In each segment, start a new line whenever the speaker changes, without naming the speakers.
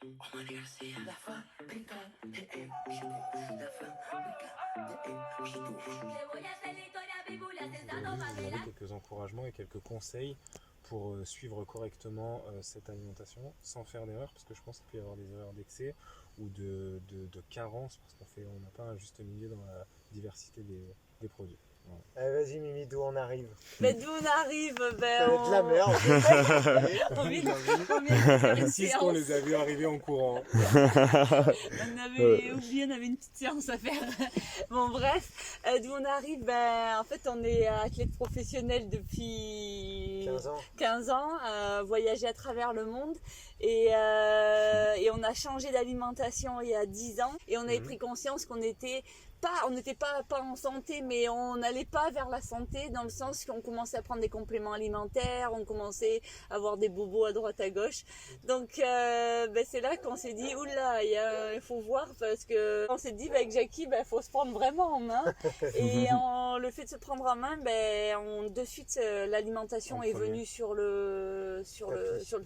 La fábrica de éxito, la fábrica de éxito.
Vous avez quelques encouragements et quelques conseils pour suivre correctement cette alimentation sans faire d'erreur, parce que je pense qu'il peut y avoir des erreurs d'excès ou de carence, parce on n'a pas un juste milieu dans la diversité des produits. Voilà.
Allez, vas-y Mimi, d'où on arrive?
D'où on arrive,
Ça va être de la merde.
on vient de faire une
Si on
séance.
les a vus arriver en courant.
On avait oublié, on avait une petite séance à faire. Bon bref, d'où on arrive, en fait on est athlète professionnel depuis 15 ans, voyagé à travers le monde et on a changé d'alimentation il y a 10 ans et on avait pris conscience qu'on n'était pas en santé, mais on n'allait pas vers la santé dans le sens qu'on commençait à prendre des compléments alimentaires, on commençait à avoir des bobos à droite à gauche. Donc c'est là qu'on s'est dit oula, il faut voir, parce que on s'est dit avec Jackie, faut se prendre vraiment en main. Et le fait de se prendre en main, de suite l'alimentation est venue sur le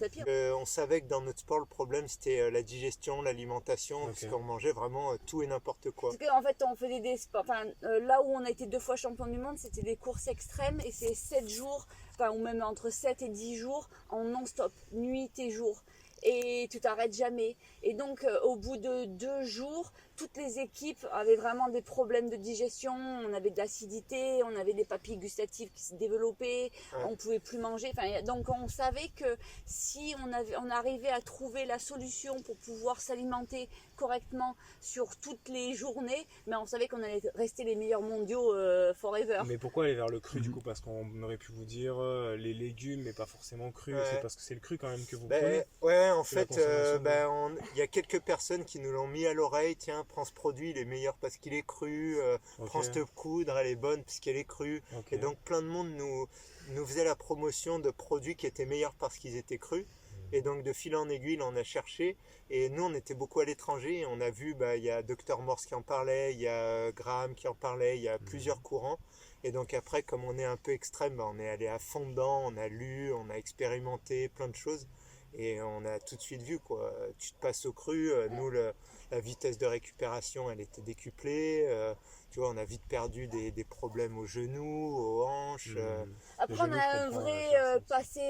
tapis.
On savait que dans notre sport le problème c'était la digestion, l'alimentation, parce qu'on mangeait vraiment tout et n'importe quoi.
Parce qu'en fait on faisait des sports, là où on a été 2 fois champion du monde, c'était des courses extrêmes et c'est 7 jours, ou même entre 7 et 10 jours en non-stop, nuit et jour. Et tu t'arrêtes jamais. Et donc au bout de 2 jours, toutes les équipes avaient vraiment des problèmes de digestion, on avait de l'acidité, on avait des papilles gustatives qui se développaient, on pouvait plus manger. Donc on savait que si on arrivait à trouver la solution pour pouvoir s'alimenter correctement sur toutes les journées, mais on savait qu'on allait rester les meilleurs mondiaux forever.
Mais pourquoi aller vers le cru du coup? Parce qu'on aurait pu vous dire les légumes, mais pas forcément crus. C'est parce que c'est le cru quand même que vous prenez.
Ouais, en fait, il y a quelques personnes qui nous l'ont mis à l'oreille. Tiens, prends ce produit, il est meilleur parce qu'il est cru. Prends cette poudre, elle est bonne parce qu'elle est crue. Et donc plein de monde nous faisait la promotion de produits qui étaient meilleurs parce qu'ils étaient crus. Et donc de fil en aiguille, on a cherché. Et nous, on était beaucoup à l'étranger. On a vu, il y a Dr Morse qui en parlait, il y a Graham qui en parlait, il y a plusieurs courants. Et donc après, comme on est un peu extrême, on est allé à fond dedans, on a lu, on a expérimenté plein de choses. Et on a tout de suite vu, quoi. Tu te passes au cru, nous, la vitesse de récupération, elle était décuplée. Tu vois, on a vite perdu des problèmes aux genoux, aux hanches.
Après, on a un vrai passé.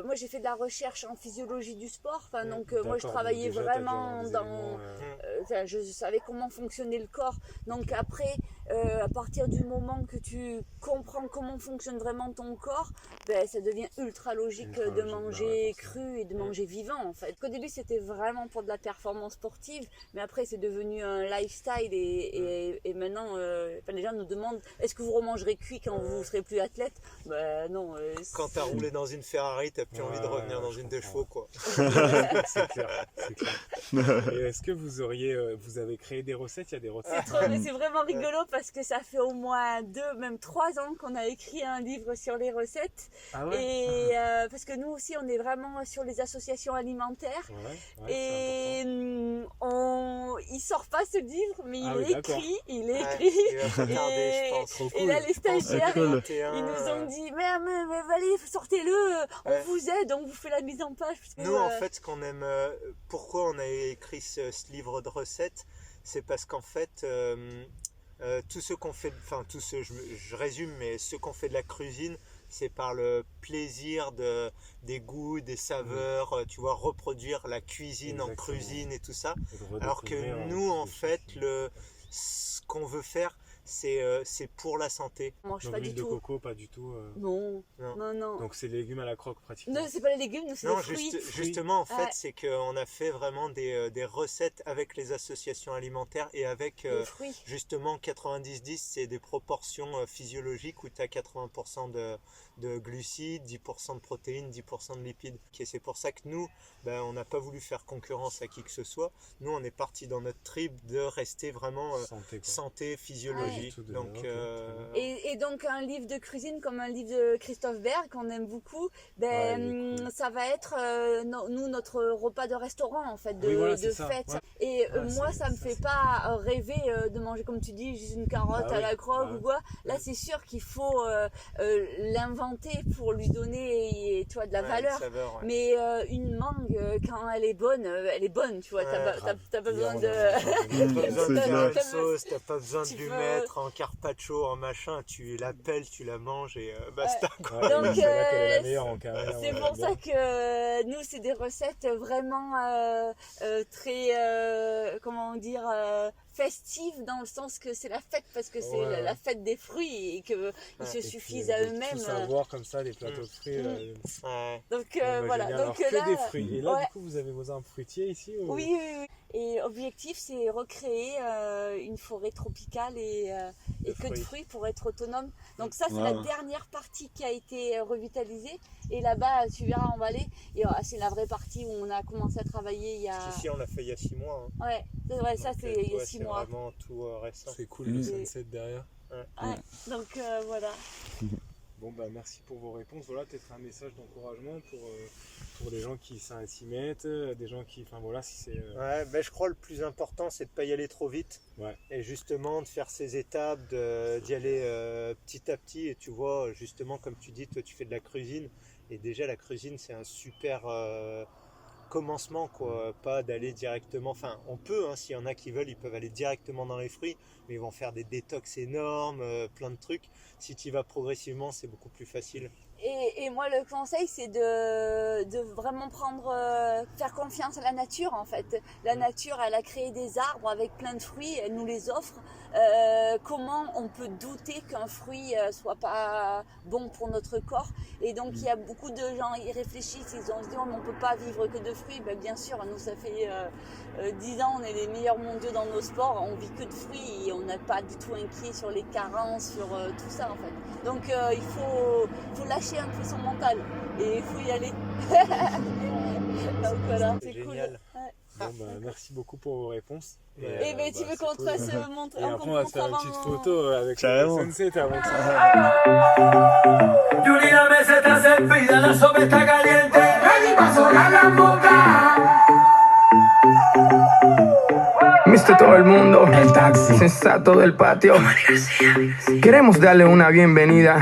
Moi, j'ai fait de la recherche en physiologie du sport. Donc, moi, je travaillais vraiment dans. Je savais comment fonctionnait le corps. Donc, après, à partir du moment que tu comprends comment fonctionne vraiment ton corps, ça devient ultra logique de manger cru et de manger vivant, en fait. Au début, c'était vraiment pour de la performance sportive, mais après, c'est devenu un lifestyle et maintenant, les gens nous demandent est-ce que vous remangerez cuit quand vous serez plus athlète? Non.
Quand t'as roulé dans une Ferrari, t'as plus envie de revenir dans une 2 chevaux, quoi.
C'est clair. Et est-ce que vous avez créé des recettes? Il y a des recettes.
C'est vraiment rigolo parce que ça fait au moins 2, même 3 ans qu'on a écrit un livre sur les recettes.
Ah ouais?
Et parce que nous aussi, on est vraiment sur les associations alimentaires. Et il sort pas ce livre, mais il est écrit. Il est écrit.
Il va pas tarder, je pense.
Et là, les stagiaires, ils nous ont dit mais allez, sortez-le, on vous aide, on vous fait la mise en page.
Nous, en fait, ce qu'on aime, pourquoi on a écrit ce livre de recettes, c'est parce qu'en fait, tout ce qu'on fait, je résume, mais ce qu'on fait de la cuisine, c'est par le plaisir des goûts, des saveurs, tu vois, reproduire la cuisine en cuisine et tout ça. Alors que nous, en fait, ce qu'on veut faire, c'est pour la santé.
On mange
donc
pas
l'huile
du
de
tout.
coco, pas du tout.
Non.
Donc c'est les légumes à la croque pratiquement.
Non, c'est pas les légumes, c'est les fruits.
Justement, en fait, c'est qu'on a fait vraiment des recettes avec les associations alimentaires et avec justement 90-10, c'est des proportions physiologiques où tu as 80% de glucides, 10% de protéines, 10% de lipides. Et c'est pour ça que nous, on n'a pas voulu faire concurrence à qui que ce soit. Nous, on est parti dans notre trip de rester vraiment santé physiologique. biologie. Donc,
et donc un livre de cuisine comme un livre de Christophe Berg qu'on aime beaucoup, ben, cool. Ça va être nous notre repas de restaurant en fait, de fête. Ouais. Et moi ça me fait pas rêver de manger comme tu dis juste une carotte à la croque ou quoi. Là c'est sûr qu'il faut l'inventer pour lui donner tu vois, de la valeur. Saveur, mais une mangue quand elle est bonne, tu vois. T'as pas besoin de
faire une sauce, t'as pas besoin de lui mettre en carpaccio, en machin, tu l'appelles, tu la manges et basta.
Ouais, donc c'est là qu'elle est la meilleure en carré.
C'est pour ça que nous c'est des recettes vraiment très comment dire festive dans le sens que c'est la fête parce que c'est la fête des fruits et qu'ils se suffisent à eux-mêmes.
Tout savoir comme ça les plateaux de fruits.
Donc voilà.
Donc que des fruits. Et là du coup vous avez vos arbres fruitiers ici ou...
Oui. Et objectif c'est recréer une forêt tropicale et que de fruits pour être autonome. Donc ça c'est la dernière partie qui a été revitalisée et là-bas tu verras en vallée et c'est la vraie partie où on a commencé à travailler il y a...
Ici on l'a fait il y a 6 mois.
Ouais, ça c'est il y a 6 mois.
C'est vraiment tout récent.
C'est cool le sunset derrière.
Donc voilà.
Bon bah merci pour vos réponses. Voilà peut-être un message d'encouragement pour des gens qui s'y mettent, des gens qui, enfin voilà, si c'est...
je crois le plus important c'est de pas y aller trop vite et justement de faire ces étapes, d'y aller petit à petit et tu vois justement comme tu dis, toi tu fais de la cuisine et déjà la cuisine c'est un super commencement quoi, pas d'aller directement, enfin on peut s'il y en a qui veulent ils peuvent aller directement dans les fruits mais ils vont faire des détox énormes, plein de trucs. Si tu y vas progressivement c'est beaucoup plus facile.
Et moi le conseil c'est de vraiment faire confiance à la nature en fait. La nature elle a créé des arbres avec plein de fruits, elle nous les offre. Comment on peut douter qu'un fruit soit pas bon pour notre corps? Et donc il y a beaucoup de gens ils réfléchissent, ils se disent on peut pas vivre que de fruits. Ben, bien sûr nous ça fait 10 ans on est les meilleurs mondiaux dans nos sports, on vit que de fruits et on n'est pas du tout inquiet sur les carences, sur tout ça en fait. Donc il faut lâcher un peu son mental et il faut y aller. Donc voilà, c'est cool.
Bon bah merci beaucoup pour vos réponses.
Et ben tu veux qu'on te fasse montrer?
Et après on va se faire une petite photo avec le sunset avant ça.
Julia meseta servida, la sopa está caliente. Ready para sonar la boca.
Mister todo el mundo, el taxi sensato del patio. Queremos darle una bienvenida